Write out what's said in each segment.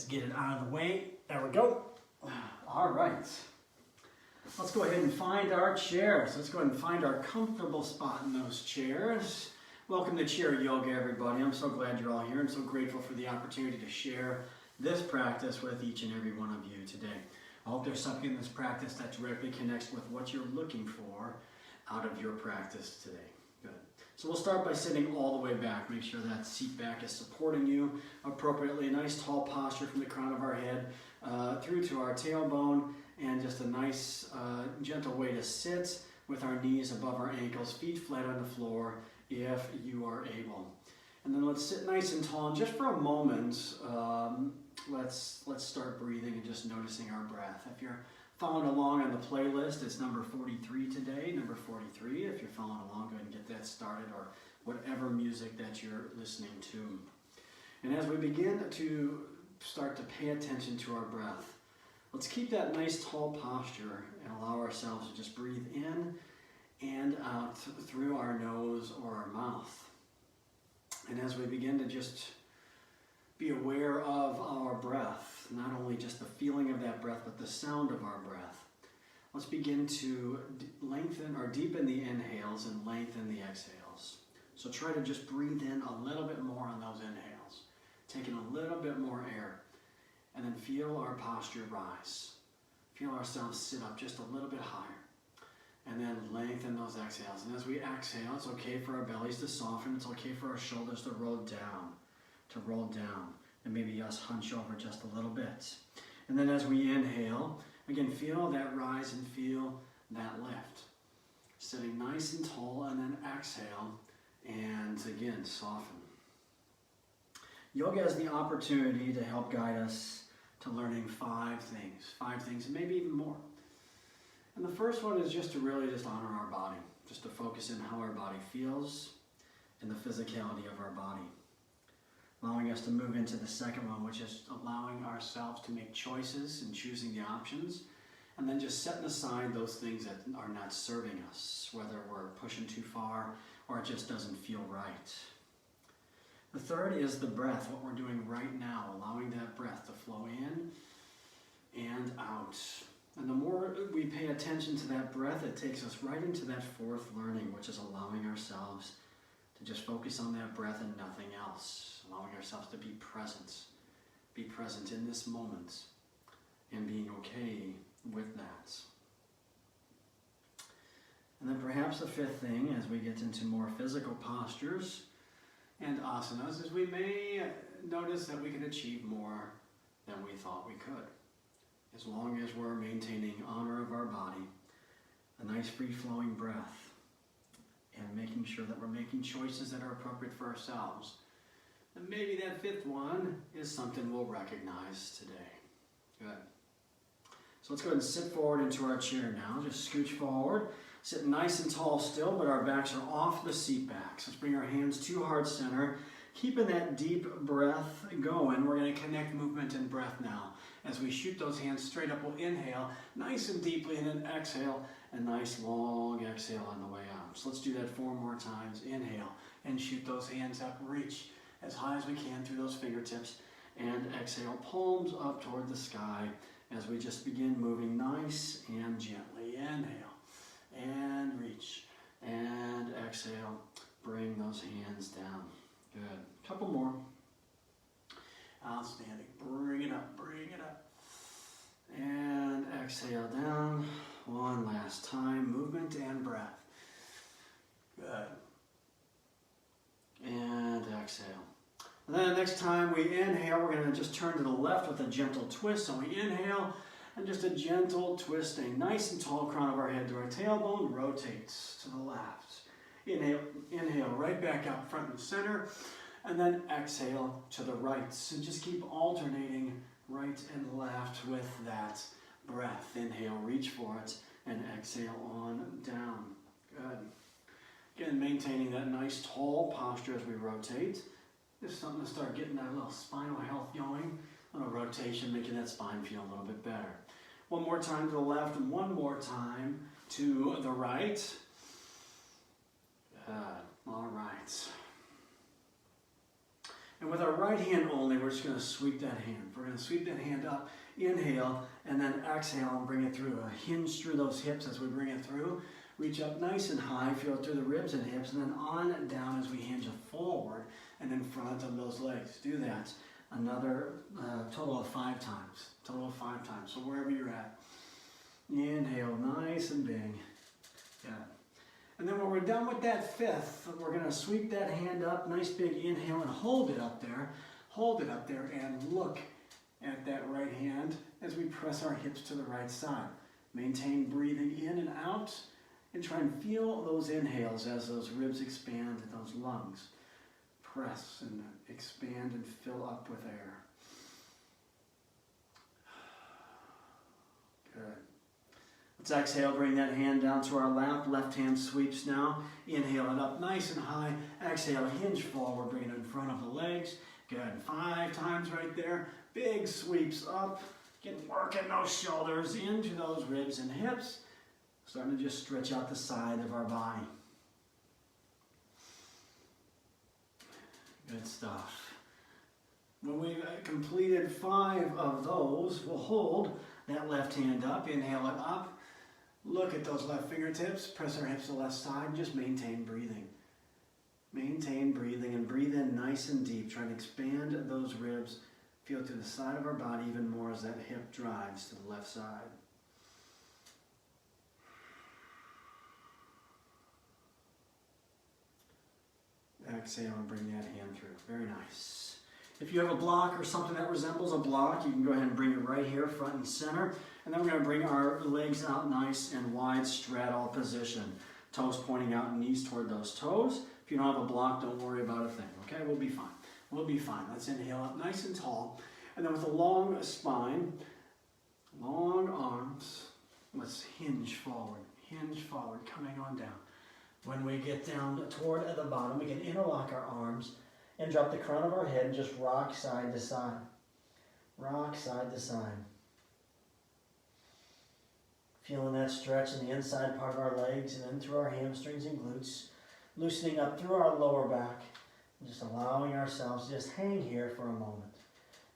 just get it out of the way. There we go. All right. Let's go ahead and find our chairs. Let's go ahead and find our comfortable spot in those chairs. Welcome to Chair Yoga, everybody. I'm so glad you're all here and so grateful for the opportunity to share this practice with each and every one of you today. I hope there's something in this practice that directly connects with what you're looking for out of your practice today. Good. So we'll start by sitting all the way back. Make sure that seat back is supporting you appropriately. A nice tall posture from the crown of our head through to our tailbone, and just a nice gentle way to sit with our knees above our ankles, feet flat on the floor if you are able. And then let's sit nice and tall. And just for a moment, let's start breathing and just noticing our breath. If you're following along on the playlist, it's number 43 today, number 43. If you're following along, go ahead and get that started, or whatever music that you're listening to. And as we begin to start to pay attention to our breath, let's keep that nice tall posture and allow ourselves to just breathe in and out through our nose or our mouth. And as we begin to just be aware of our breath, not only just the feeling of that breath, but the sound of our breath, let's begin to lengthen or deepen the inhales and lengthen the exhales. So try to just breathe in a little bit more on those inhales, taking a little bit more air, and then feel our posture rise. Feel ourselves sit up just a little bit higher, and then lengthen those exhales. And as we exhale, it's okay for our bellies to soften. It's okay for our shoulders to roll down, and maybe us hunch over just a little bit. And then as we inhale, again, feel that rise and feel that lift. Sitting nice and tall, and then exhale, and again, soften. Yoga has the opportunity to help guide us to learning five things, and maybe even more. And the first one is just to really just honor our body, just to focus in how our body feels and the physicality of our body. Allowing us to move into the second one, which is allowing ourselves to make choices and choosing the options, and then just setting aside those things that are not serving us, whether we're pushing too far or it just doesn't feel right. The third is the breath, what we're doing right now, allowing that breath to flow in and out. And the more we pay attention to that breath, it takes us right into that fourth learning, which is allowing ourselves to just focus on that breath and nothing else. Allowing ourselves to be present in this moment, and being okay with that. And then perhaps the fifth thing, as we get into more physical postures and asanas, is we may notice that we can achieve more than we thought we could, as long as we're maintaining honor of our body, a nice free-flowing breath, and making sure that we're making choices that are appropriate for ourselves. And maybe that fifth one is something we'll recognize today. Good. So let's go ahead and sit forward into our chair now. Just scooch forward. Sit nice and tall still, but our backs are off the seat backs. Let's bring our hands to heart center. Keeping that deep breath going, we're going to connect movement and breath now. As we shoot those hands straight up, we'll inhale nice and deeply, and then exhale, a nice long exhale on the way out. So let's do that 4 more times. Inhale and shoot those hands up. Reach as high as we can through those fingertips, and exhale, palms up toward the sky as we just begin moving nice and gently. Inhale and reach, and exhale, bring those hands down. Good. Couple more. Outstanding. Bring it up, and exhale down. One last time, movement and breath. Good. And exhale. And then next time we inhale, we're going to just turn to the left with a gentle twist. So we inhale, and just a gentle twist, staying nice and tall, crown of our head to our tailbone, rotates to the left. Inhale right back out front and center, and then exhale to the right. So just keep alternating right and left with that breath. Inhale, reach for it, and exhale on down. Good. Again, maintaining that nice tall posture as we rotate. Just something to start getting that little spinal health going. A little rotation, making that spine feel a little bit better. One more time to the left, and one more time to the right. Good. All right. And with our right hand only, we're just going to sweep that hand. We're going to sweep that hand up, inhale, and then exhale and bring it through. Hinge through those hips as we bring it through. Reach up nice and high, feel it through the ribs and hips, and then on and down as we hinge forward and in front of those legs. Do that another total of 5 times. Total of 5 times. So wherever you're at. Inhale, nice and big. Good. And then when we're done with that 5th, we're going to sweep that hand up, nice big inhale, and hold it up there. Hold it up there and look at that right hand as we press our hips to the right side. Maintain breathing in and out, and try and feel those inhales as those ribs expand and those lungs press and expand and fill up with air. Good. Let's exhale, bring that hand down to our lap. Left hand sweeps now. Inhale it up nice and high. Exhale, hinge forward, bring it in front of the legs. Good. 5 times right there. Big sweeps up. Working those shoulders into those ribs and hips. Starting to just stretch out the side of our body. Good stuff. When we've completed 5 of those, we'll hold that left hand up, inhale it up. Look at those left fingertips, press our hips to the left side, and just maintain breathing. Maintain breathing and breathe in nice and deep. Try and expand those ribs. Feel to the side of our body even more as that hip drives to the left side. Exhale and bring that hand through. Very nice. If you have a block or something that resembles a block, you can go ahead and bring it right here, front and center. And then we're going to bring our legs out nice and wide, straddle position. Toes pointing out and knees toward those toes. If you don't have a block, don't worry about a thing. Okay, we'll be fine. We'll be fine. Let's inhale up nice and tall. And then with a long spine, long arms, let's hinge forward, coming on down. When we get down toward the bottom, we can interlock our arms and drop the crown of our head and just rock side to side. Rock side to side. Feeling that stretch in the inside part of our legs and then through our hamstrings and glutes. Loosening up through our lower back. And just allowing ourselves to just hang here for a moment.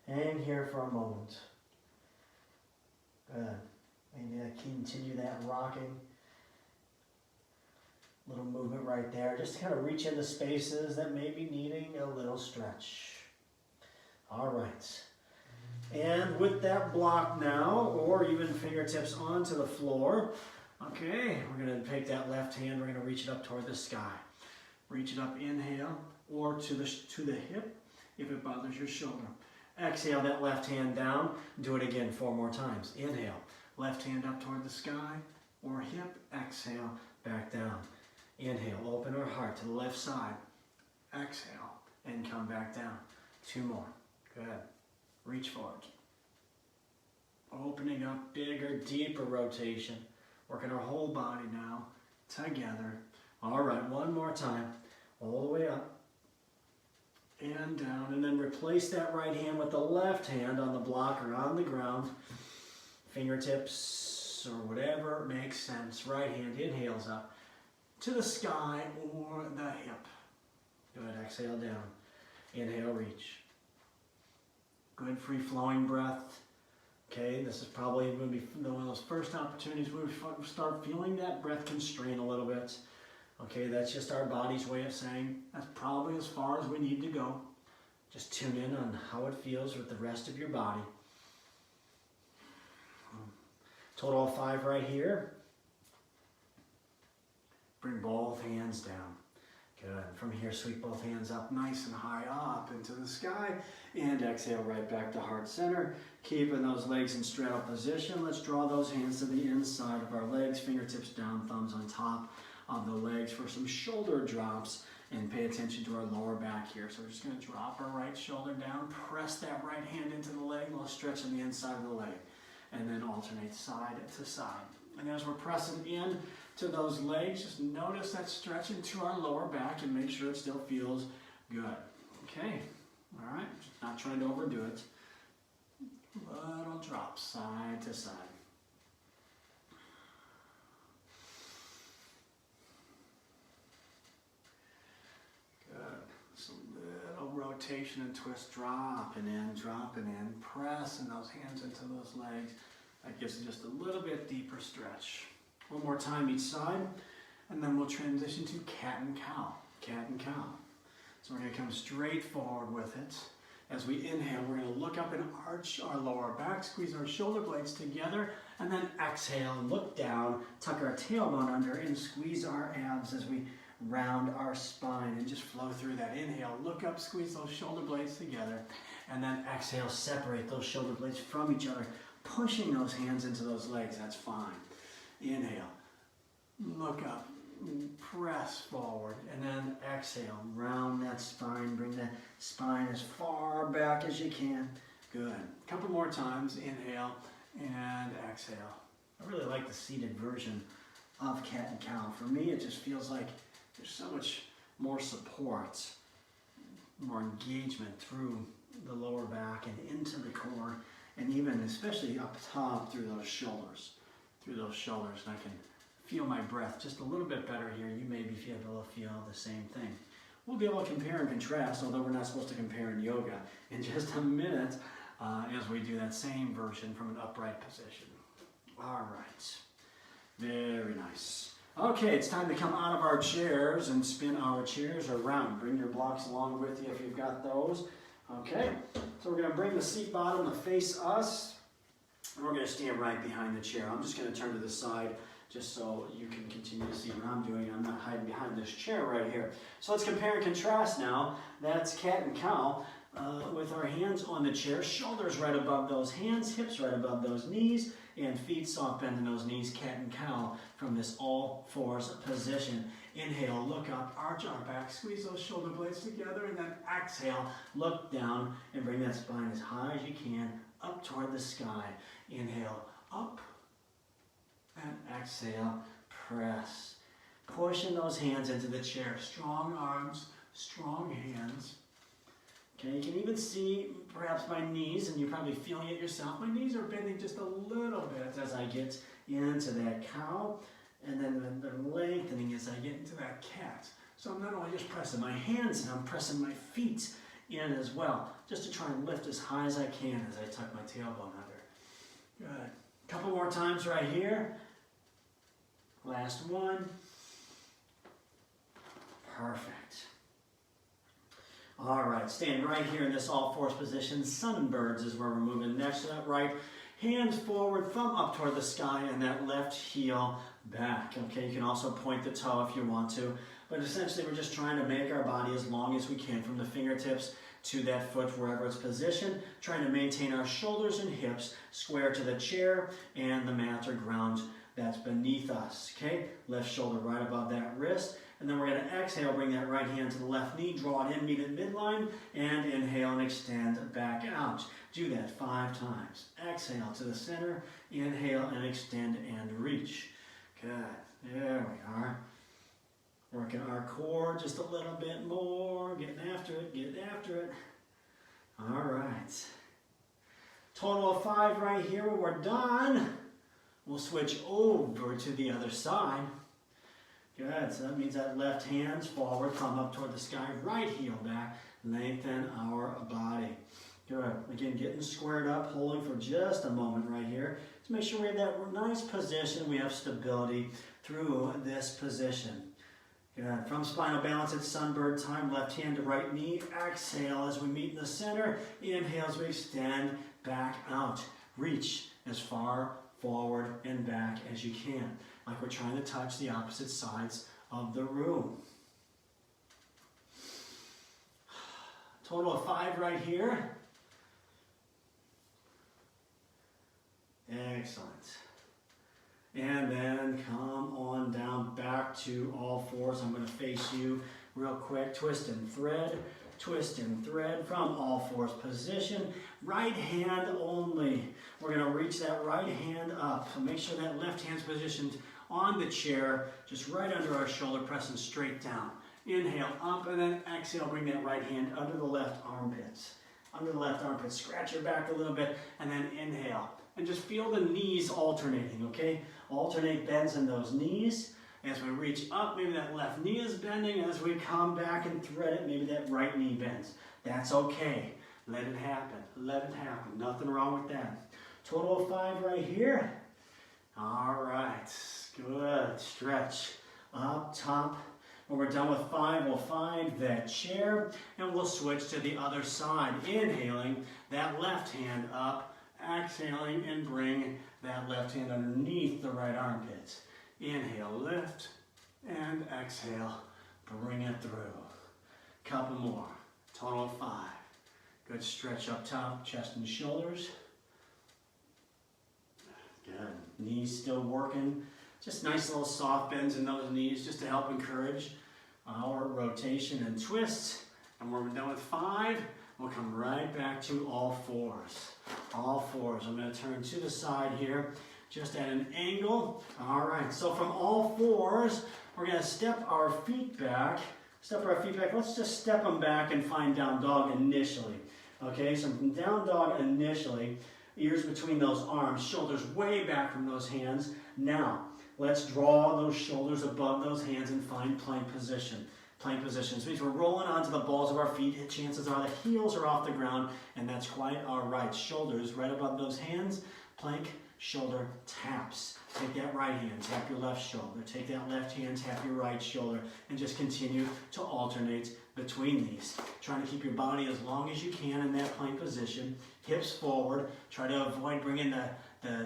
Hang here for a moment. Good. Maybe continue that rocking. Little movement right there, just to kind of reach into spaces that may be needing a little stretch. All right. And with that block now, or even fingertips onto the floor, okay, we're going to take that left hand, we're going to reach it up toward the sky. Reach it up, inhale, or to the hip if it bothers your shoulder. Exhale that left hand down. Do it again 4 more times. Inhale, left hand up toward the sky or hip. Exhale, back down. Inhale, open our heart to the left side. Exhale, and come back down. 2 more. Good. Reach forward. Opening up, bigger, deeper rotation. Working our whole body now together. All right, 1 more time. All the way up and down. And then replace that right hand with the left hand on the block or on the ground. Fingertips or whatever makes sense. Right hand inhales up to the sky or the hip. Good, exhale down. Inhale, reach. Good, free-flowing breath. Okay, this is probably going to be one of those first opportunities where we start feeling that breath constrain a little bit. Okay, that's just our body's way of saying that's probably as far as we need to go. Just tune in on how it feels with the rest of your body. Total of 5 right here. Bring both hands down. Good. From here, sweep both hands up nice and high up into the sky. And exhale right back to heart center. Keeping those legs in straddle position. Let's draw those hands to the inside of our legs. Fingertips down, thumbs on top of the legs for some shoulder drops. And pay attention to our lower back here. So we're just going to drop our right shoulder down. Press that right hand into the leg while stretching the inside of the leg. And then alternate side to side. And as we're pressing in to those legs, just notice that stretch into our lower back and make sure it still feels good. Okay, all right, just not trying to overdo it. Little drop side to side. Good, some little rotation. rotation and twist, dropping in, pressing those hands into those legs. That gives it just a little bit deeper stretch. One more time each side, and then we'll transition to cat and cow. Cat and cow. So we're going to come straight forward with it. As we inhale, we're going to look up and arch our lower back, squeeze our shoulder blades together, and then exhale and look down, tuck our tailbone under, and squeeze our abs as we round our spine and just flow through that. Inhale, look up, squeeze those shoulder blades together, and then exhale, separate those shoulder blades from each other, pushing those hands into those legs. That's fine. Inhale, look up, press forward, and then exhale, round that spine, bring that spine as far back as you can. Good. A couple more times, inhale and exhale. I really like the seated version of cat and cow. For me, it just feels like there's so much more support, more engagement through the lower back and into the core, and even especially up top through those shoulders. And I can feel my breath just a little bit better here. You may be able to feel the same thing. We'll be able to compare and contrast, although we're not supposed to compare in yoga, in just a minute as we do that same version from an upright position. All right. Very nice. Okay, it's time to come out of our chairs and spin our chairs around. Bring your blocks along with you if you've got those. Okay, so we're going to bring the seat bottom to face us, and we're going to stand right behind the chair. I'm just going to turn to the side just so you can continue to see what I'm doing. I'm not hiding behind this chair right here. So let's compare and contrast now. That's cat and cow with our hands on the chair, shoulders right above those hands, hips right above those knees, and feet soft bend in those knees, cat and cow from this all fours position. Inhale, look up, arch our back, squeeze those shoulder blades together, and then exhale, look down, and bring that spine as high as you can up toward the sky. Inhale, up, and exhale, press. Pushing those hands into the chair. Strong arms, strong hands. Okay, you can even see perhaps my knees, and you're probably feeling it yourself. My knees are bending just a little bit as I get into that cow, and then they're lengthening as I get into that cat. So I'm not only just pressing my hands in, I'm pressing my feet in as well, just to try and lift as high as I can as I tuck my tailbone under. Good. Couple more times right here. Last one. Perfect. All right, stand right here in this all fours position. Sunbirds is where we're moving next to that right. Hands forward, thumb up toward the sky, and that left heel back. Okay, you can also point the toe if you want to. But essentially, we're just trying to make our body as long as we can from the fingertips to that foot, wherever it's positioned. Trying to maintain our shoulders and hips square to the chair and the mat or ground that's beneath us. Okay, left shoulder right above that wrist. And then we're going to exhale, bring that right hand to the left knee, draw it in, meet at midline, and inhale and extend back out. Do that 5 times. Exhale to the center, inhale and extend and reach. Good. There we are. Working our core just a little bit more, getting after it. All right. Total of 5 right here. When we're done, we'll switch over to the other side. Good, so that means that left hand's forward, thumb up toward the sky, right heel back, lengthen our body. Good, again, getting squared up, holding for just a moment right here to make sure we have that nice position, we have stability through this position. Good, from spinal balance, it's sunbird time, left hand to right knee, exhale as we meet in the center, inhale as we extend back out. Reach as far forward and back as you can, like we're trying to touch the opposite sides of the room. Total of 5 right here. Excellent. And then come on down back to all fours. I'm going to face you real quick. Twist and thread from all fours position. Right hand only. We're going to reach that right hand up. So make sure that left hand's positioned on the chair, just right under our shoulder, pressing straight down. Inhale up, and then exhale, bring that right hand under the left armpits. Under the left armpit, scratch your back a little bit, and then inhale. And just feel the knees alternating, okay? Alternate bends in those knees. As we reach up, maybe that left knee is bending. As we come back and thread it, maybe that right knee bends. That's okay. Let it happen. Let it happen. Nothing wrong with that. Total of 5 right here. All right. Good. Stretch up top. When we're done with 5, we'll find that chair and we'll switch to the other side. Inhaling that left hand up. Exhaling and bring that left hand underneath the right armpit. Inhale, lift, and exhale, bring it through. Couple more. Total of 5. Good stretch up top, chest and shoulders. Good. Knees still working. Just nice little soft bends in those knees just to help encourage our rotation and twists. And when we're done with 5, we'll come right back to all 4s. All 4s. I'm going to turn to the side here, just at an angle. All right, so from all 4s, we're going to step our feet back. Let's just step them back and find down dog initially. Okay, so from down dog initially, ears between those arms, shoulders way back from those hands. Now, let's draw those shoulders above those hands and find plank position. Plank position. This means we're rolling onto the balls of our feet. Chances are the heels are off the ground, and that's quite all right. Shoulders right above those hands. Plank, shoulder taps. Take that right hand, tap your left shoulder. Take that left hand, tap your right shoulder, and just continue to alternate between these. Trying to keep your body as long as you can in that plank position. Hips forward. Try to avoid bringing the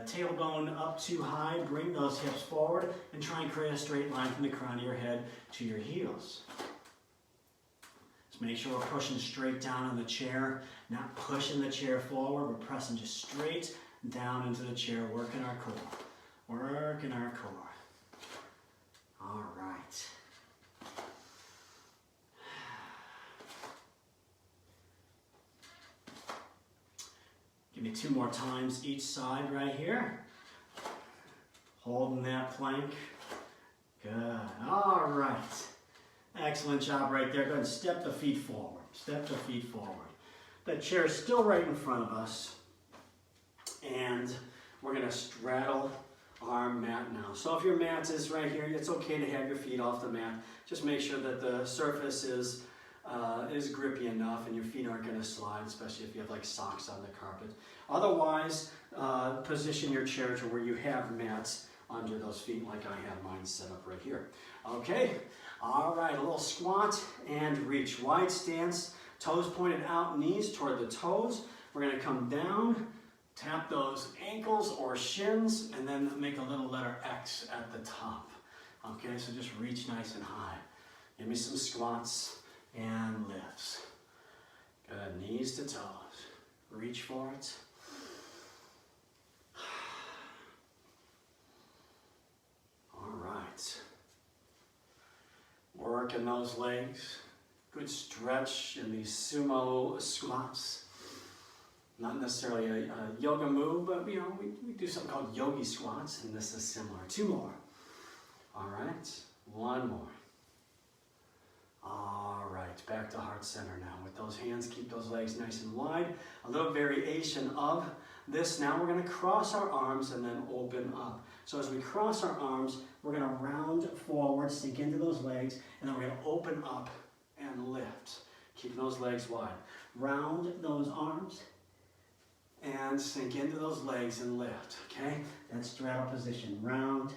tailbone up too high. Bring those hips forward and try and create a straight line from the crown of your head to your heels. Just make sure we're pushing straight down on the chair, not pushing the chair forward. We're pressing just straight down into the chair, working our core. Working our core. All right. Give me 2 more times each side right here. Holding that plank. Good. All right. Excellent job right there. Go ahead and step the feet forward. Step the feet forward. That chair is still right in front of us. And we're going to straddle our mat now. So if your mat is right here, it's okay to have your feet off the mat. Just make sure that the surface is grippy enough and your feet aren't going to slide, especially if you have like socks on the carpet. Otherwise, position your chair to where you have mats under those feet like I have mine set up right here. Okay, all right, a little squat and reach. Wide stance, toes pointed out, knees toward the toes. We're going to come down, tap those ankles or shins, and then make a little letter X at the top. Okay, so just reach nice and high. Give me some squats and lifts. Good, knees to toes. Reach for it. All right. Working those legs. Good stretch in these sumo squats. Not necessarily a yoga move, but you know, we do something called yogi squats, and this is similar. 2 more. All right, 1 more. All right, back to heart center now. With those hands, keep those legs nice and wide. A little variation of this. Now we're going to cross our arms and then open up. So as we cross our arms, we're going to round forward, sink into those legs, and then we're going to open up and lift. Keep those legs wide. Round those arms and sink into those legs and lift, okay? That straddle position, round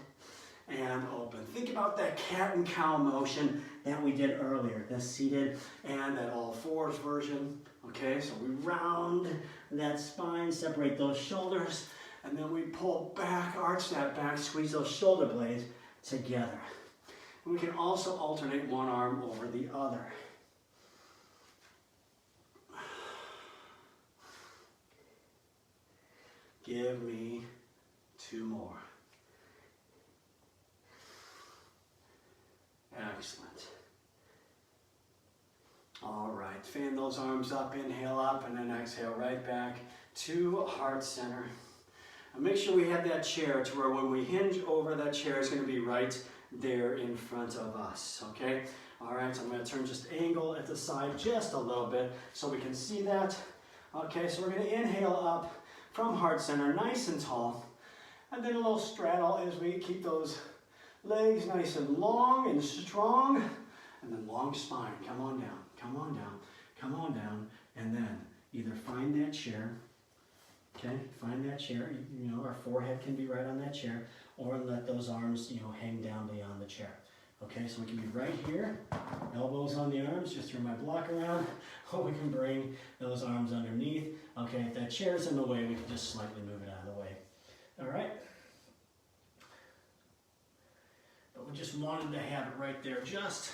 and open. Think about that cat and cow motion that we did earlier, the seated and that all 4s version, okay? So we round that spine, separate those shoulders, and then we pull back, arch that back, squeeze those shoulder blades together. And we can also alternate one arm over the other. Give me 2 more. Excellent. All right, fan those arms up, inhale up, and then exhale right back to heart center. And make sure we have that chair to where when we hinge over, that chair is going to be right there in front of us, okay? All right, so I'm going to turn just angle at the side just a little bit so we can see that. Okay, so we're going to inhale up from heart center, nice and tall, and then a little straddle as we keep those Legs nice and long and strong. And then long spine. Come on down, come on down, come on down. And then either find that chair, okay, find that chair. You know, our forehead can be right on that chair, or let those arms, you know, hang down beyond the chair. Okay, so we can be right here, elbows on the arms, just throw my block around, or we can bring those arms underneath. Okay, if that chair's in the way, we can just slightly move it out of the way. All right? But we just wanted to have it right there, just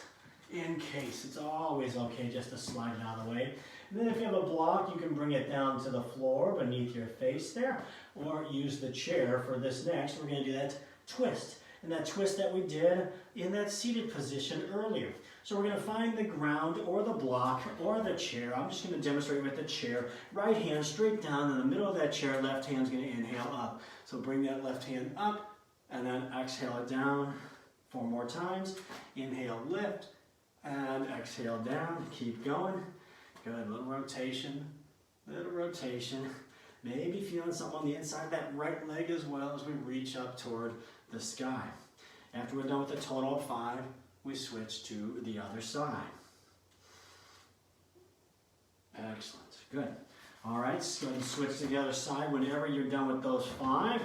in case. It's always okay just to slide it out of the way. And then if you have a block, you can bring it down to the floor beneath your face there, or use the chair for this next. We're going to do that twist. And that twist that we did in that seated position earlier. So we're going to find the ground or the block or the chair. I'm just going to demonstrate with the chair. Right hand straight down in the middle of that chair. Left hand's going to inhale up. So bring that left hand up and then exhale it down 4 more times. Inhale, lift, and exhale down. Keep going. Good. Little rotation. Little rotation. Maybe feeling something on the inside of that right leg as well as we reach up toward the sky. After we're done with a total of 5, we switch to the other side. Excellent. Good. All right, so go ahead and switch to the other side whenever you're done with those 5.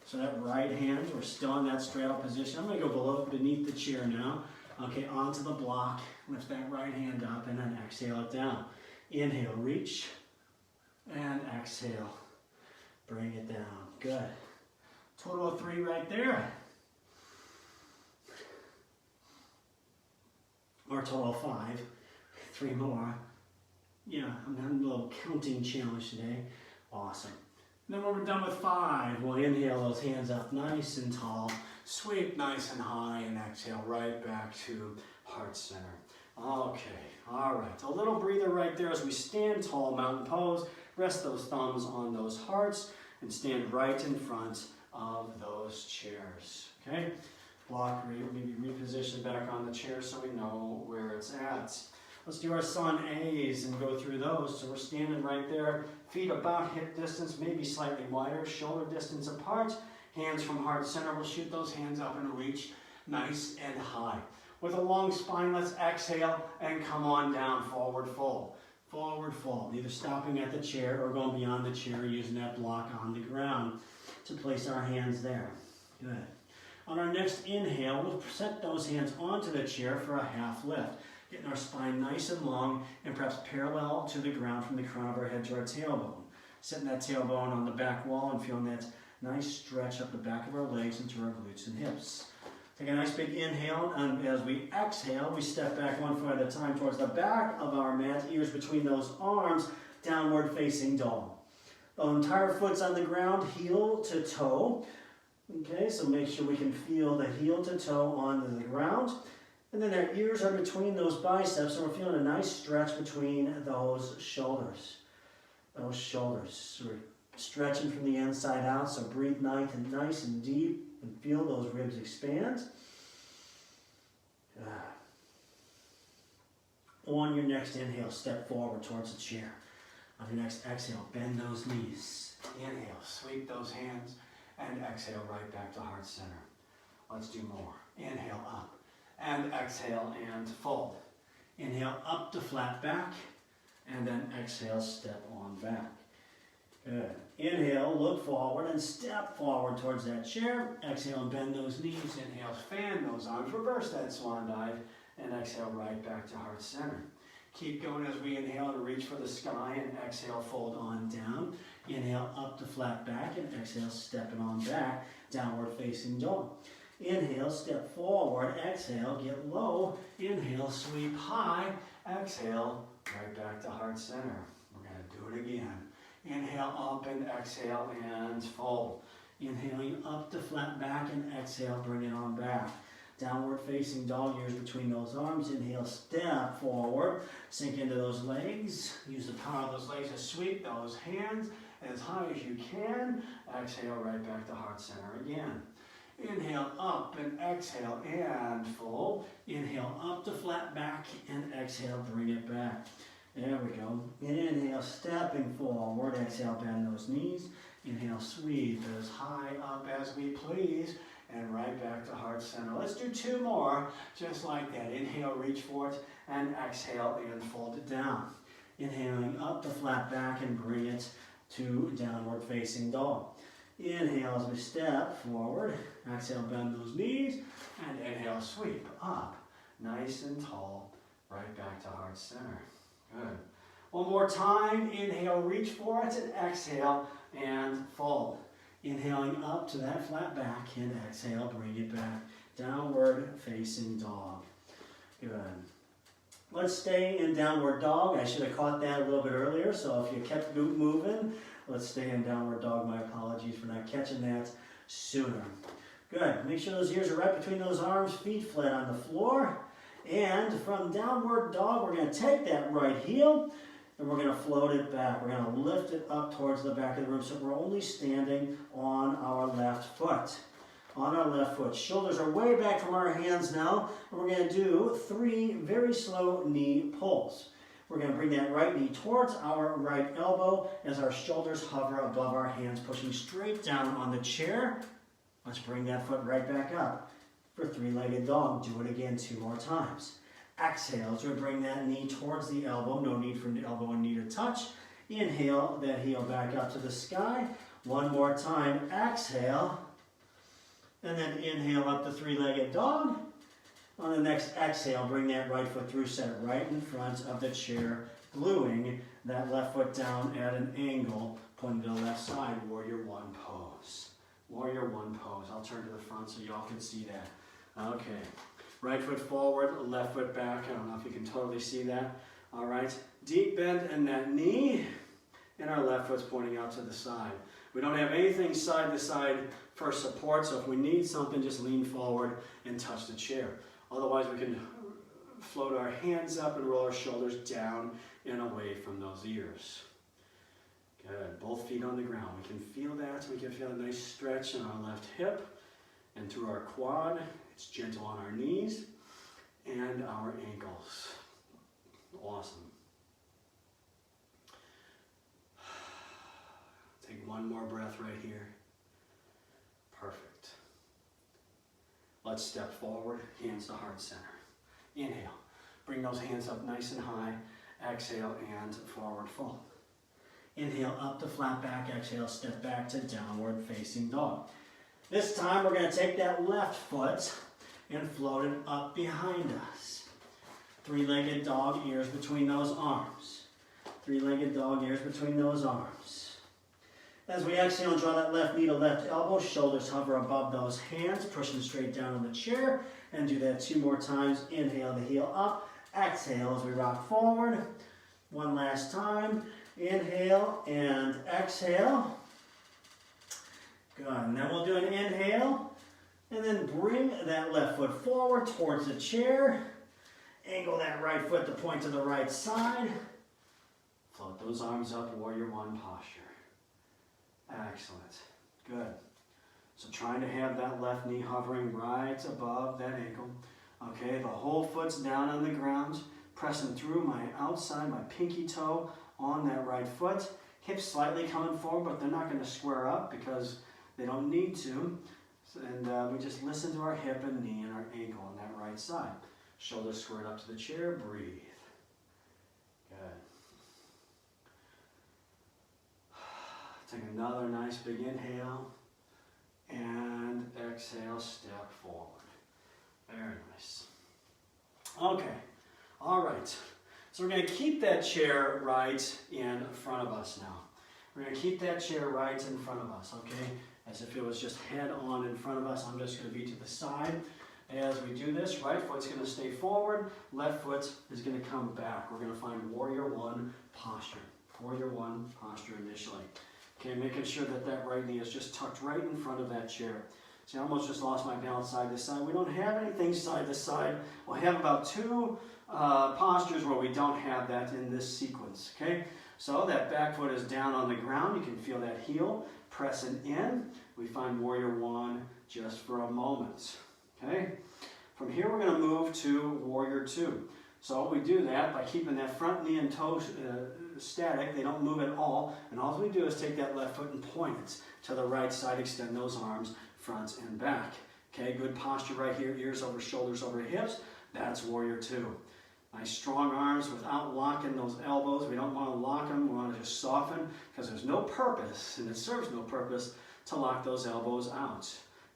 So that right hand, we're still in that straddle position. I'm going to go beneath the chair now. Okay, onto the block. Lift that right hand up and then exhale it down. Inhale, reach, and exhale. Bring it down. Good. Total of 3 right there. Or total of 5. 3 more. Yeah, I'm having a little counting challenge today. Awesome. And then when we're done with 5, we'll inhale those hands up nice and tall. Sweep nice and high and exhale right back to heart center. Okay, all right. A little breather right there as we stand tall, mountain pose. Rest those thumbs on those hearts and stand right in front of those chairs. Okay? Block, maybe reposition back on the chair so we know where it's at. Let's do our sun A's and go through those. So we're standing right there, feet about hip distance, maybe slightly wider, shoulder distance apart, hands from heart center. We'll shoot those hands up and reach nice and high. With a long spine, let's exhale and come on down, forward fold. Forward fold, either stopping at the chair or going beyond the chair using that block on the ground to place our hands there. Good. On our next inhale, we'll set those hands onto the chair for a half lift, getting our spine nice and long and perhaps parallel to the ground from the crown of our head to our tailbone. Setting that tailbone on the back wall and feeling that nice stretch up the back of our legs into our glutes and hips. Take a nice big inhale, and as we exhale, we step back 1 foot at a time towards the back of our mat, ears between those arms, downward facing dog. The entire foot's on the ground, heel to toe. Okay, so make sure we can feel the heel to toe onto the ground. And then our ears are between those biceps, and we're feeling a nice stretch between those shoulders. Those shoulders. So we're stretching from the inside out, so breathe nice and deep and feel those ribs expand. On your next inhale, step forward towards the chair. On your next exhale, bend those knees. Inhale, sweep those hands, and exhale right back to heart center. Let's do more. Inhale up, and exhale and fold. Inhale up to flat back, and then exhale, step on back. Good. Inhale, look forward and step forward towards that chair. Exhale and bend those knees. Inhale, fan those arms, reverse that swan dive, and exhale right back to heart center. Keep going as we inhale to reach for the sky and exhale, fold on down. Inhale up to flat back and exhale, stepping on back, downward facing dog. Inhale, step forward, exhale, get low. Inhale, sweep high, exhale, right back to heart center. We're going to do it again. Inhale up and exhale and fold. Inhaling up to flat back and exhale, bring it on back. Downward facing dog, ears between those arms. Inhale, step forward, sink into those legs. Use the power of those legs to sweep those hands as high as you can. Exhale right back to heart center again. Inhale up and exhale and fold. Inhale up to flat back and exhale, bring it back. There we go. Inhale, stepping forward. Exhale, bend those knees. Inhale, sweep as high up as we please. and right back to heart center. Let's do 2 more, just like that. Inhale, reach for it, and exhale, and fold it down. Inhaling up the flat back and bring it to downward facing dog. Inhale as we step forward. Exhale, bend those knees, and inhale, sweep up. Nice and tall, right back to heart center. Good. One more time. Inhale, reach for it, and exhale, and fold. Inhaling up to that flat back, and exhale, bring it back. Downward facing dog. Good. Let's stay in downward dog. I should have caught that a little bit earlier, so if you kept moving, let's stay in downward dog. My apologies for not catching that sooner. Good. Make sure those ears are right between those arms, feet flat on the floor. And from downward dog, we're going to take that right heel and we're going to float it back. We're going to lift it up towards the back of the room so we're only standing on our left foot. On our left foot. Shoulders are way back from our hands now. And we're going to do 3 very slow knee pulls. We're going to bring that right knee towards our right elbow as our shoulders hover above our hands, pushing straight down on the chair. Let's bring that foot right back up for 3-legged dog. Do it again 2 more times. Exhale as we bring that knee towards the elbow. No need for the elbow and knee to touch. Inhale that heel back up to the sky. 1 more time. Exhale. And then inhale up the 3-legged dog. On the next exhale, bring that right foot through center, right in front of the chair, gluing that left foot down at an angle, pointing to the left side, warrior 1 pose. Warrior 1 pose. I'll turn to the front so y'all can see that. Okay. Right foot forward, left foot back. I don't know if you can totally see that. All right. Deep bend in that knee, and our left foot's pointing out to the side. We don't have anything side to side for support, so if we need something, just lean forward and touch the chair. Otherwise, we can float our hands up and roll our shoulders down and away from those ears. Good. Both feet on the ground. We can feel that. We can feel a nice stretch in our left hip and through our quad. It's gentle on our knees and our ankles. Awesome. Take 1 more breath right here. Perfect. Let's step forward, hands to heart center. Inhale. Bring those hands up nice and high. Exhale and forward fold. Inhale up to flat back. Exhale, step back to downward facing dog. This time we're going to take that left foot and float it up behind us. 3-legged dog, ears between those arms. 3-legged dog, ears between those arms. As we exhale, draw that left knee to left elbow, shoulders hover above those hands, pushing straight down on the chair, and do that 2 more times. Inhale the heel up, exhale as we rock forward. 1 last time. Inhale and exhale. Good. And then we'll do an inhale, and then bring that left foot forward towards the chair. Angle that right foot to point to the right side. Float those arms up, warrior 1 posture. Excellent. Good. So trying to have that left knee hovering right above that ankle. Okay, the whole foot's down on the ground, pressing through my outside, my pinky toe on that right foot. Hips slightly coming forward, but they're not going to square up because they don't need to. And we just listen to our hip and knee and our ankle on that right side. Shoulders squared up to the chair. Breathe. Good. Take another nice big inhale and exhale, step forward. Very nice. Okay, all right. So we're going to keep that chair right in front of us now. We're going to keep that chair right in front of us, okay? As if it was just head on in front of us. I'm just going to be to the side. As we do this, right foot's going to stay forward, left foot is going to come back. We're going to find warrior 1 posture. Warrior 1 posture initially. Okay, making sure that that right knee is just tucked right in front of that chair. See, I almost just lost my balance side to side. We don't have anything side to side. We'll have about 2 postures where we don't have that in this sequence, okay? So that back foot is down on the ground. You can feel that heel pressing in. We find warrior 1 just for a moment, okay? From here, we're going to move to warrior 2. So we do that by keeping that front knee and toe static. They don't move at all. And all we do is take that left foot and point it to the right side. Extend those arms front and back. Okay, good posture right here, ears over shoulders over hips. That's warrior two. Nice strong arms without locking those elbows. We don't want to lock them. We want to just soften because there's no purpose, and it serves no purpose to lock those elbows out.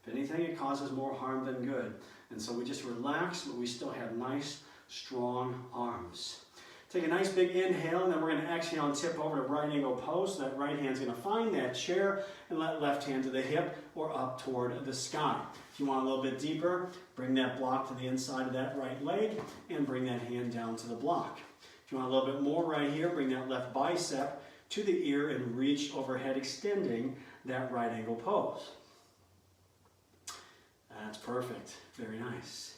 If anything, it causes more harm than good. And so we just relax, but we still have nice, strong arms. Take a nice big inhale, and then we're going to exhale and tip over to right angle pose. So that right hand's going to find that chair and let left hand to the hip or up toward the sky. If you want a little bit deeper, bring that block to the inside of that right leg and bring that hand down to the block. If you want a little bit more right here, bring that left bicep to the ear and reach overhead, extending that right angle pose. That's perfect. Very nice.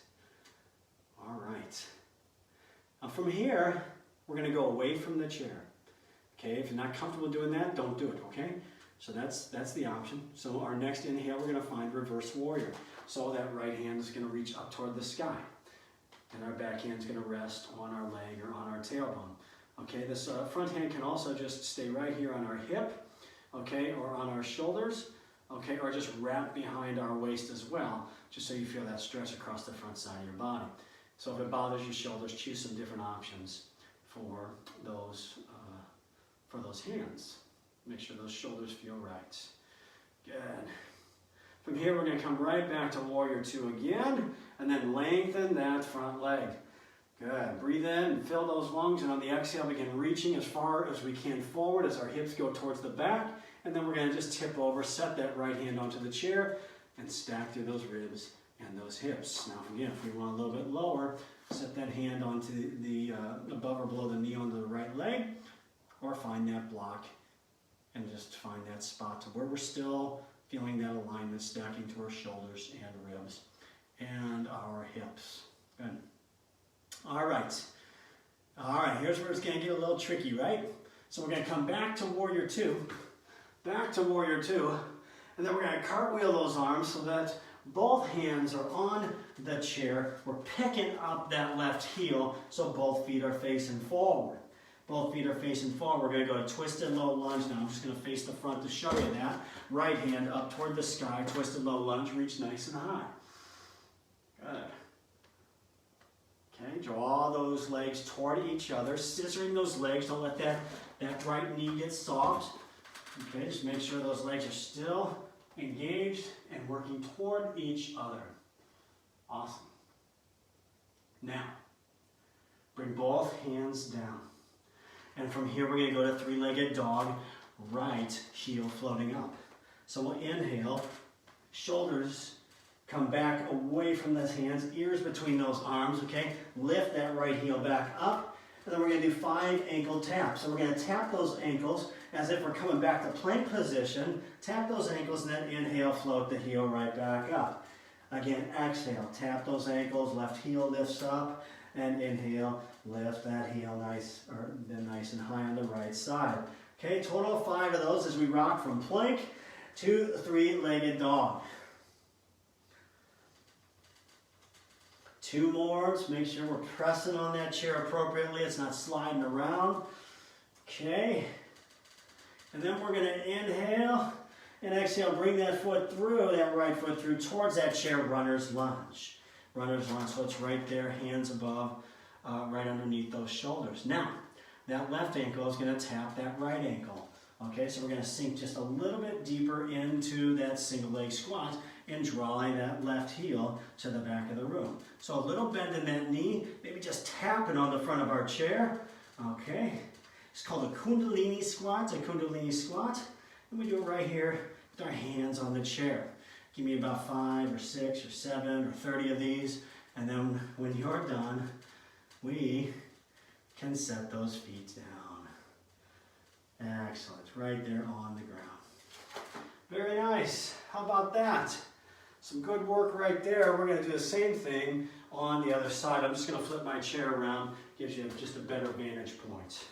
All right. Now from here, we're going to go away from the chair. Okay, if you're not comfortable doing that, don't do it, okay? So that's the option. So our next inhale, we're going to find reverse warrior. So that right hand is going to reach up toward the sky. And our back hand is going to rest on our leg or on our tailbone. Okay, this front hand can also just stay right here on our hip, okay, or on our shoulders, okay, or just wrap behind our waist as well, just so you feel that stretch across the front side of your body. So if it bothers your shoulders, choose some different options for those hands. Make sure those shoulders feel right. Good. From here, we're going to come right back to warrior two again, and then lengthen that front leg. Good. Breathe in and fill those lungs, and on the exhale, begin reaching as far as we can forward as our hips go towards the back, and then we're going to just tip over, set that right hand onto the chair, and stack through those ribs and those hips. Now again, if we want a little bit lower, set that hand onto the above or below the knee onto the right leg, or find that block and just find that spot to where we're still feeling that alignment, stacking to our shoulders and ribs and our hips. Good. All right, here's where it's going to get a little tricky, right? So we're going to come back to warrior two, and then we're going to cartwheel those arms so that both hands are on the chair. We're picking up that left heel so both feet are facing forward. Both feet are facing forward. We're going to go to twisted low lunge now. I'm just going to face the front to show you that. Right hand up toward the sky, twisted low lunge, reach nice and high. Good. Okay, draw those legs toward each other, scissoring those legs. Don't let that right knee get soft. Okay, just make sure those legs are still engaged and working toward each other. Awesome. Now, bring both hands down. And from here, we're going to go to three-legged dog, right heel floating up. So we'll inhale, shoulders come back away from those hands, ears between those arms, okay? Lift that right heel back up, and then we're going to do 5 ankle taps. So we're going to tap those ankles as if we're coming back to plank position. Tap those ankles, and then inhale, float the heel right back up. Again, exhale, tap those ankles, left heel lifts up, and inhale, lift that heel nice and high on the right side. Okay, total of 5 of those as we rock from plank to three-legged dog. 2 more, let's make sure we're pressing on that chair appropriately. It's not sliding around. Okay, and then we're going to inhale and exhale, bring that foot through, that right foot through towards that chair, runner's lunge. Runner's lunge, so it's right there, hands above, right underneath those shoulders. Now, that left ankle is going to tap that right ankle. Okay, so we're going to sink just a little bit deeper into that single leg squat and drawing that left heel to the back of the room. So a little bend in that knee, maybe just tapping on the front of our chair. Okay, it's called a Kundalini squat, and we do it right here with our hands on the chair. Give me about 5 or 6 or 7 or 30 of these, and then when you're done, we can set those feet down. Excellent, right there on the ground. Very nice, how about that? Some good work right there. We're going to do the same thing on the other side. I'm just going to flip my chair around, gives you just a better vantage point.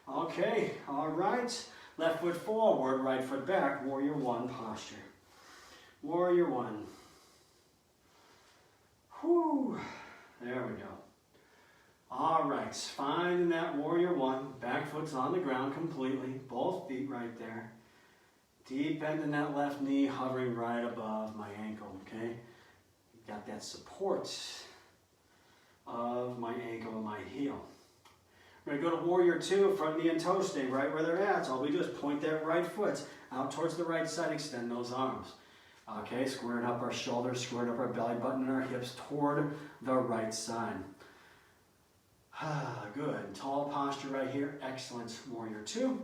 Okay, all right. Left foot forward, right foot back, warrior one posture. Warrior one. Whew, there we go. All right, finding that warrior one, back foot's on the ground completely, both feet right there. Deep bend in that left knee, hovering right above my ankle, okay? got that support of my ankle and my heel. We're going to go to Warrior Two, front knee and toe stay right where they're at. So all we do is point that right foot out towards the right side, extend those arms. Okay, squaring up our shoulders, squaring up our belly button and our hips toward the right side. Good, tall posture right here, excellent. Warrior Two.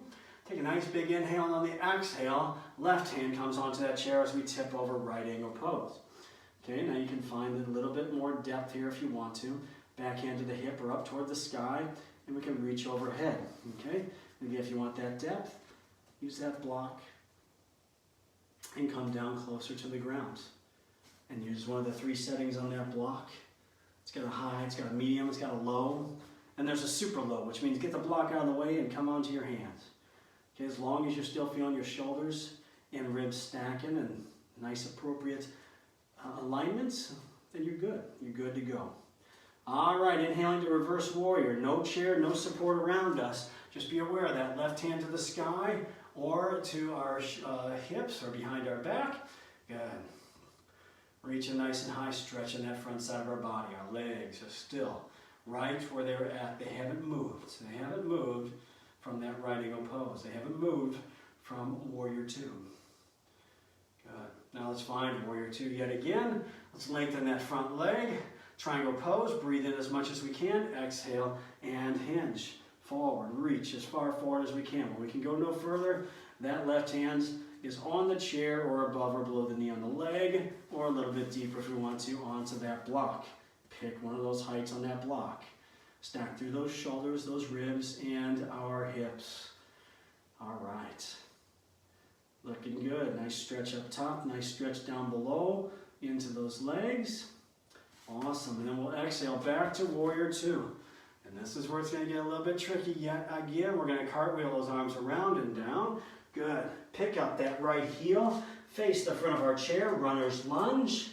Take a nice big inhale, and on the exhale, left hand comes onto that chair as we tip over, right angle pose. Okay, now you can find a little bit more depth here if you want to. Back hand to the hip or up toward the sky, and we can reach overhead. Okay, maybe if you want that depth, use that block and come down closer to the ground. And use one of the 3 settings on that block. It's got a high, it's got a medium, it's got a low, and there's a super low, which means get the block out of the way and come onto your hands. Okay, as long as you're still feeling your shoulders and ribs stacking and nice appropriate alignments, then you're good. You're good to go. All right, inhaling to reverse warrior. No chair, no support around us. Just be aware of that left hand to the sky or to our hips or behind our back. Good. Reaching nice and high, stretching that front side of our body. Our legs are still right where they're at. They haven't moved. So they haven't moved from that right angle pose. They haven't moved from Warrior Two. Good. Now let's find Warrior Two yet again. Let's lengthen that front leg. Triangle pose. Breathe in as much as we can. Exhale and hinge. Forward. Reach as far forward as we can. When we can go no further, that left hand is on the chair or above or below the knee on the leg, or a little bit deeper if we want to, onto that block. Pick one of those heights on that block. Stack through those shoulders, those ribs, and our hips. All right. Looking good. Nice stretch up top, nice stretch down below into those legs. Awesome. And then we'll exhale back to Warrior Two. And this is where it's going to get a little bit tricky yet again. We're going to cartwheel those arms around and down. Good. Pick up that right heel. Face the front of our chair. Runner's lunge.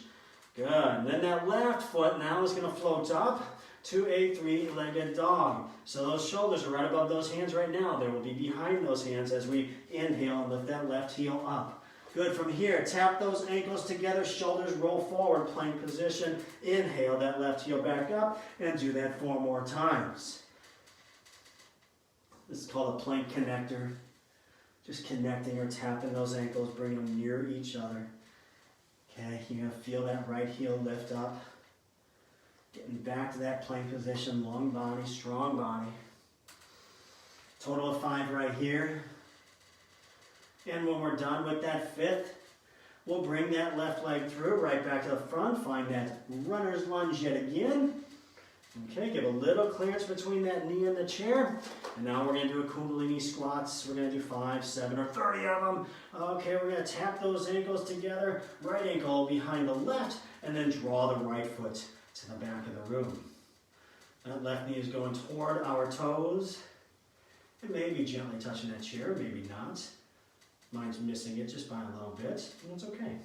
Good. And then that left foot now is going to float up to a 3-legged dog. So those shoulders are right above those hands right now. They will be behind those hands as we inhale and lift that left heel up. Good. From here, tap those ankles together, shoulders roll forward, plank position. Inhale that left heel back up and do that 4 more times. This is called a plank connector. Just connecting or tapping those ankles, bring them near each other. Okay, you're going to feel that right heel lift up. Getting back to that plank position, long body, strong body. Total of 5 right here. And when we're done with that 5th, we'll bring that left leg through, right back to the front. Find that runner's lunge yet again. Okay, give a little clearance between that knee and the chair. And now we're going to do a Kundalini squats. We're going to do 5, 7, or 30 of them. Okay, we're going to tap those ankles together. Right ankle behind the left, and then draw the right foot to the back of the room. That left knee is going toward our toes. It may be gently touching that chair, maybe not. Mine's missing it just by a little bit, and that's okay.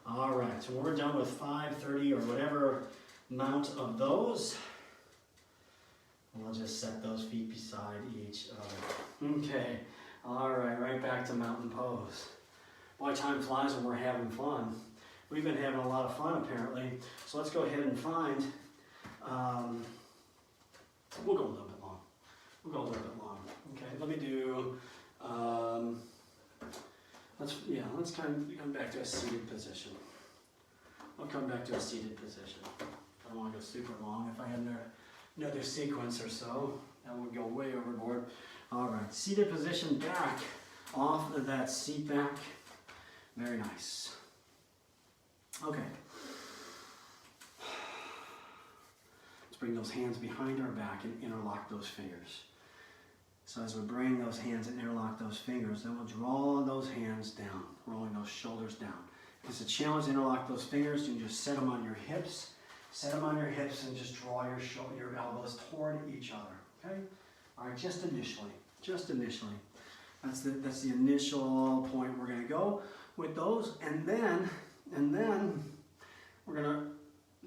All right, so when we're done with 5, 30, or whatever amount of those, we'll just set those feet beside each other. Okay, all right, right back to mountain pose. Boy, time flies when we're having fun. We've been having a lot of fun, apparently. So let's go ahead and find, we'll go a little bit long. We'll go a little bit long. Okay, let me do, let's come back to a seated position. I'll come back to a seated position. I don't want to go super long. If I had another sequence or so, that would go way overboard. All right, seated position back off of that seat back. Very nice. Okay. Let's bring those hands behind our back and interlock those fingers. So as we bring those hands and interlock those fingers, then we'll draw those hands down, rolling those shoulders down. If it's a challenge to interlock those fingers, you can just set them on your hips. Set them on your hips and just draw your elbows toward each other. Okay? All right, just initially. That's the initial point we're going to go with those, and then we're going to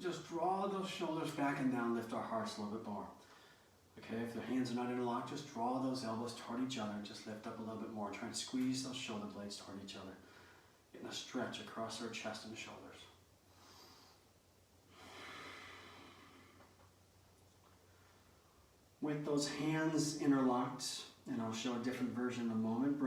just draw those shoulders back and down, lift our hearts a little bit more. Okay, if the hands are not interlocked, just draw those elbows toward each other. Just lift up a little bit more. Try and squeeze those shoulder blades toward each other. Getting a stretch across our chest and shoulders. With those hands interlocked, and I'll show a different version in a moment,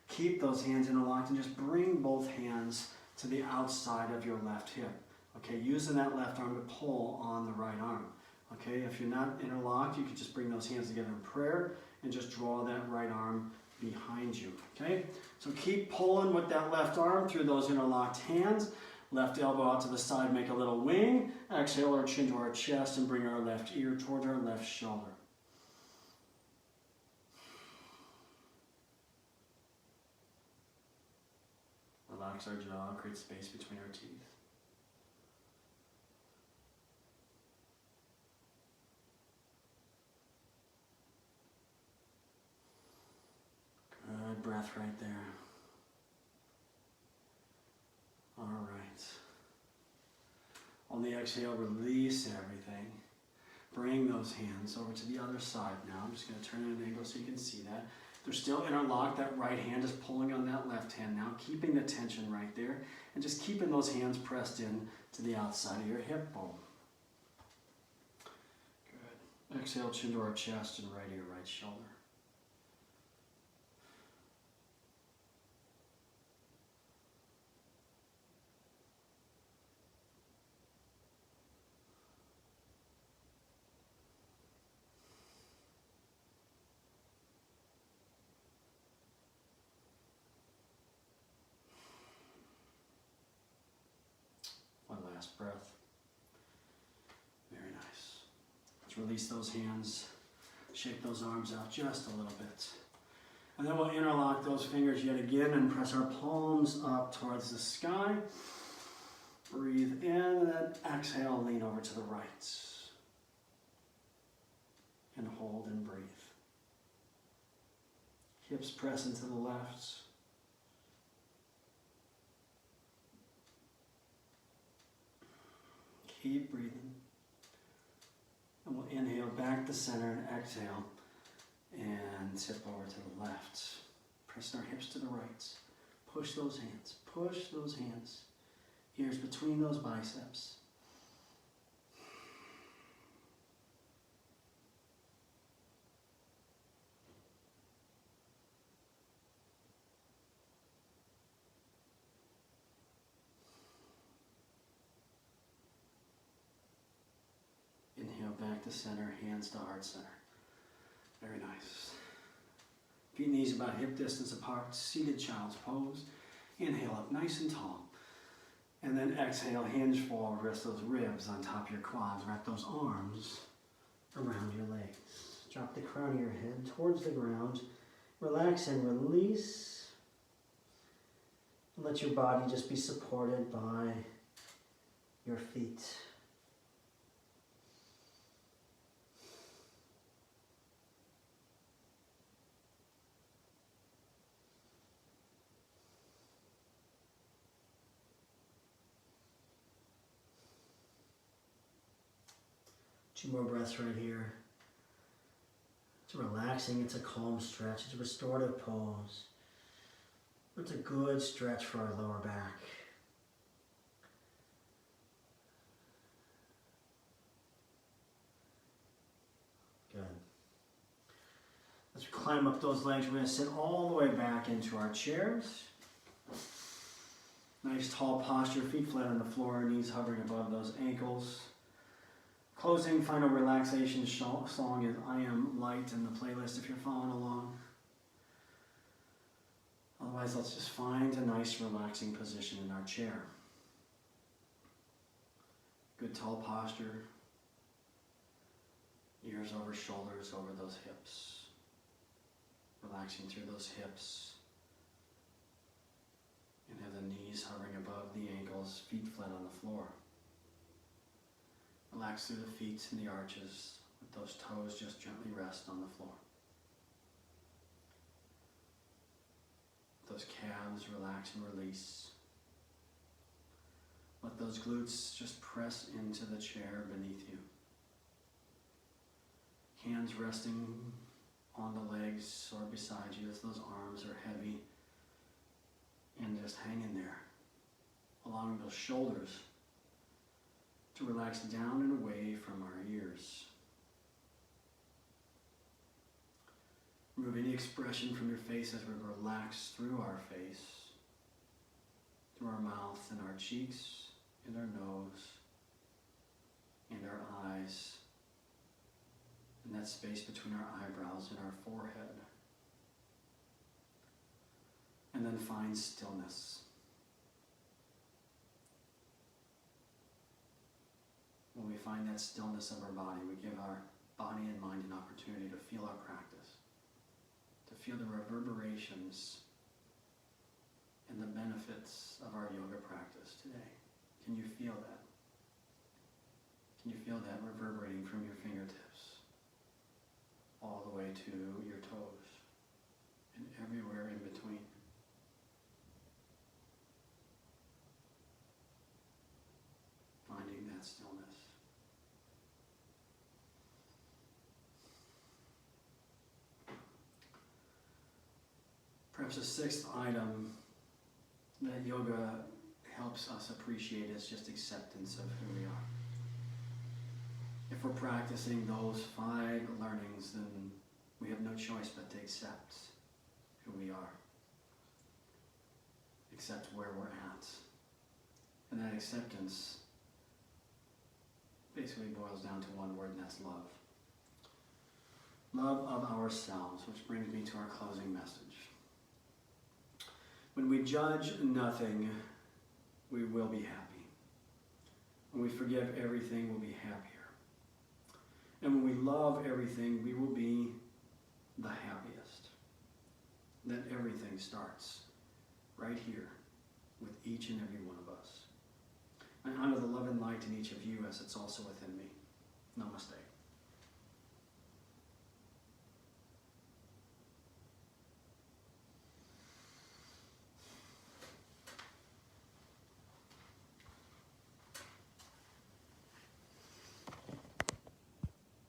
keep those hands interlocked and just bring both hands to the outside of your left hip. Okay, using that left arm to pull on the right arm. Okay, if you're not interlocked, you can just bring those hands together in prayer and just draw that right arm behind you. Okay, so keep pulling with that left arm through those interlocked hands. Left elbow out to the side, make a little wing. Exhale our chin to our chest and bring our left ear towards our left shoulder. Relax our jaw, create space between our teeth. Good breath right there. All right. On the exhale, release everything. Bring those hands over to the other side now. I'm just going to turn it at an angle so you can see that. They're still interlocked. That right hand is pulling on that left hand now, keeping the tension right there, and just keeping those hands pressed in to the outside of your hip bone. Good. Exhale, chin to our chest and right ear, right shoulder. One last breath. Very nice. Let's release those hands. Shake those arms out just a little bit. And then we'll interlock those fingers yet again and press our palms up towards the sky. Breathe in and then exhale, lean over to the right. And hold and breathe. Hips press into the left. Keep breathing. And we'll inhale back to center and exhale. And tip over to the left. Press our hips to the right. Push those hands. Push those hands. Ears between those biceps. Inhale back to center, hands to heart center. Very nice. Feet and knees about hip distance apart, seated child's pose. Inhale up nice and tall. And then exhale, hinge forward, rest those ribs on top of your quads. Wrap those arms around your legs. Drop the crown of your head towards the ground. Relax and release. And let your body just be supported by your feet. Two more breaths right here. It's relaxing, it's a calm stretch, it's a restorative pose. It's a good stretch for our lower back. Good. Let's climb up those legs. We're going to sit all the way back into our chairs. Nice tall posture, feet flat on the floor, knees hovering above those ankles. Closing final relaxation song is I Am Light in the playlist if you're following along. Otherwise, let's just find a nice relaxing position in our chair. Good tall posture. Ears over shoulders, over those hips. Relaxing through those hips. And have the knees hovering above the ankles, feet flat on the floor. Relax through the feet and the arches. Let those toes just gently rest on the floor. Those calves relax and release. Let those glutes just press into the chair beneath you. hands resting on the legs or beside you as those arms are heavy, and just hanging there, allowing those shoulders to relax down and away from our ears. Remove any expression from your face as we relax through our face, through our mouth and our cheeks and our nose and our eyes, and that space between our eyebrows and our forehead. And then find stillness. When we find that stillness of our body, we give our body and mind an opportunity to feel our practice, to feel the reverberations and the benefits of our yoga practice today. Can you feel that? Can you feel that reverberating from your fingertips all the way to your toes and everywhere in between? Finding that stillness. Perhaps a sixth item that yoga helps us appreciate is just acceptance of who we are. If we're practicing those 5 learnings, then we have no choice but to accept who we are. Accept where we're at. And that acceptance basically boils down to one word, and that's love. Love of ourselves, which brings me to our closing message. When we judge nothing, we will be happy. When we forgive everything, we'll be happier. And when we love everything, we will be the happiest. That everything starts right here with each and every one of us. I honor the love and light in each of you as it's also within me. Namaste.